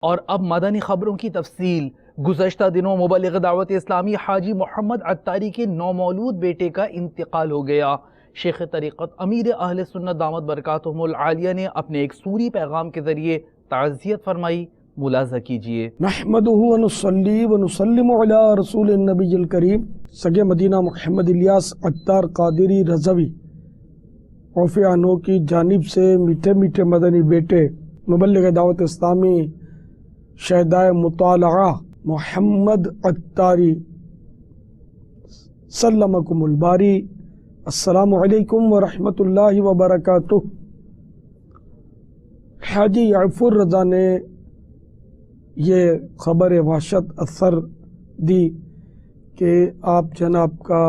اور اب مدنی خبروں کی تفصیل۔ گزشتہ دنوں مبلغ دعوت اسلامی حاجی محمد عطاری کے نومولود بیٹے کا انتقال ہو گیا۔ شیخ طریقت امیر اہل سنت دامت برکاتہم العالیہ نے اپنے ایک سوری پیغام کے ذریعے تعزیت فرمائی، ملاحظہ کیجیے۔ نحمدہ ونصلی ونسلم علی رسول النبی الکریم سگے مدینہ محمد الیاس عطار قادری رضوی عوف عنہو کی جانب سے میٹھے میٹھے مدنی بیٹے مبلغ دعوت اسلامی شہدائے مطالعہ محمد عطاری سلمکم الباری، السلام علیکم ورحمۃ اللہ وبرکاتہ۔ حاجی یعفر رضا نے یہ خبر وحشت اثر دی کہ آپ جناب کا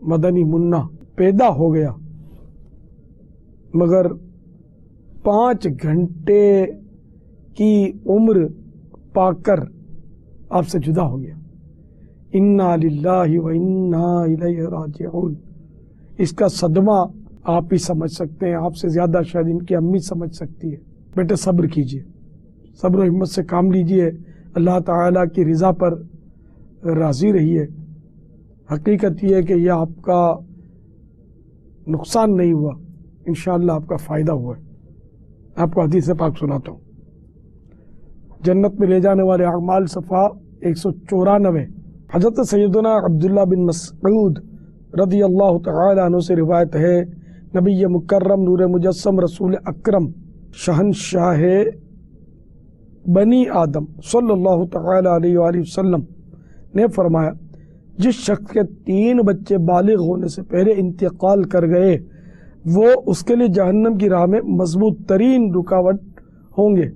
مدنی منا پیدا ہو گیا، مگر 5 گھنٹے کی عمر پا کر آپ سے جدا ہو گیا۔ انا للہ و انا الیہ راجعون۔ اس کا صدمہ آپ ہی سمجھ سکتے ہیں، آپ سے زیادہ شاید ان کی امی سمجھ سکتی ہے۔ بیٹے صبر کیجئے، صبر و ہمت سے کام لیجئے، اللہ تعالیٰ کی رضا پر راضی رہیے۔ حقیقت یہ ہے کہ یہ آپ کا نقصان نہیں ہوا، انشاءاللہ آپ کا فائدہ ہوا ہے۔ آپ کو حدیث پاک سناتا ہوں۔ جنت میں لے جانے والے اعمال صفحہ 194۔ حضرت سیدنا عبداللہ بن مسعود رضی اللہ تعالی عنہ سے روایت ہے، نبی مکرم نور مجسم رسول اکرم شہنشاہ بنی آدم صلی اللہ تعالی علیہ وآلہ وسلم نے فرمایا، جس شخص کے 3 بچے بالغ ہونے سے پہلے انتقال کر گئے وہ اس کے لیے جہنم کی راہ میں مضبوط ترین رکاوٹ ہوں گے۔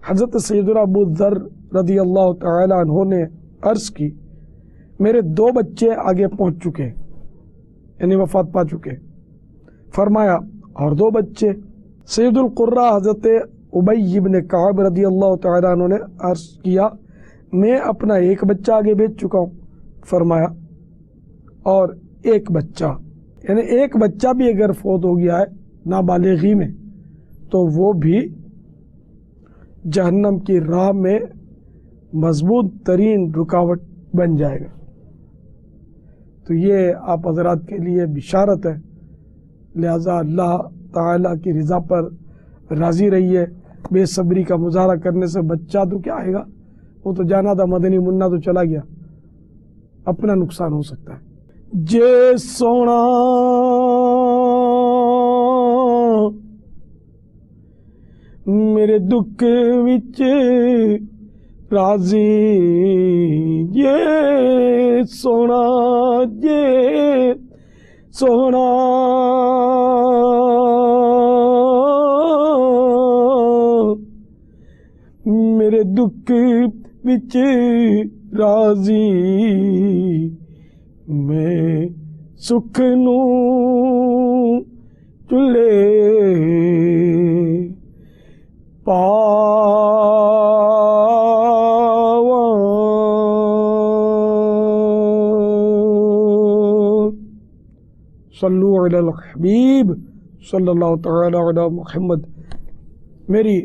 حضرت سیدنا ابو ذر رضی اللہ تعالی عنہ نے عرض کی، میرے 2 بچے آگے پہنچ چکے ہیں، یعنی وفات پا چکے۔ فرمایا اور 2 بچے؟ سید القرہ حضرت ابی بن کعب رضی اللہ تعالی عنہ نے عرض کیا، میں اپنا 1 بچہ آگے بھیج چکا ہوں۔ فرمایا اور 1 بچہ، یعنی 1 بچہ بھی اگر فوت ہو گیا ہے نابالغی میں تو وہ بھی جہنم کی راہ میں مضبوط ترین رکاوٹ بن جائے گا۔ تو یہ آپ حضرات کے لیے بشارت ہے، لہذا اللہ تعالیٰ کی رضا پر راضی رہیے۔ بے صبری کا مظاہرہ کرنے سے بچہ تو کیا آئے گا، وہ تو جانا تھا، مدنی منا تو چلا گیا، اپنا نقصان ہو سکتا ہے۔ جے سونا میرے دکھ وچ راضی، جے سونا جے سونا میرے دکھ وچ راضی، میں سکھ نو چلے پاواں۔ صلو علی الحبیب صلی اللہ تعالی علی محمد۔ میری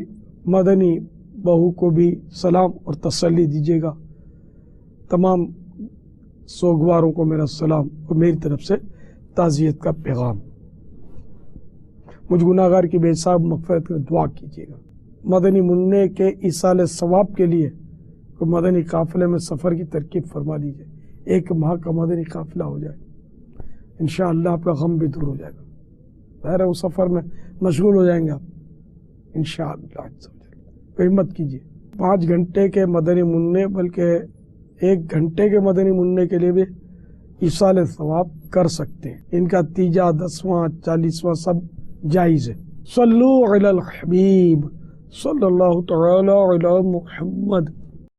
مدنی بہو کو بھی سلام اور تسلی دیجیے گا۔ تمام سوگواروں کو میرا سلام اور میری طرف سے تعزیت کا پیغام۔ مجھ گناہگار کی بے حساب مغفرت کا دعا کیجیے گا۔ مدنی منع کے ایصال ثواب کے لیے کوئی مدنی قافلے میں سفر کی ترکیب فرما لیجیے، 1 ماہ کا مدنی قافلہ ہو جائے، انشاءاللہ آپ کا غم بھی دور ہو جائے گا۔ ظاہر ہے اس سفر میں مشغول ہو جائیں گے آپ انشاءاللہ۔ کوئی ہمت کیجیے۔ 5 گھنٹے کے مدنی منع بلکہ 1 گھنٹے کے مدنی منع کے لیے بھی ایصال ثواب کر سکتے ہیں۔ ان کا 3واں 10واں 40واں سب جائز ہے۔ صلو علی الحبیب صلی اللہ تعالی علی محمد۔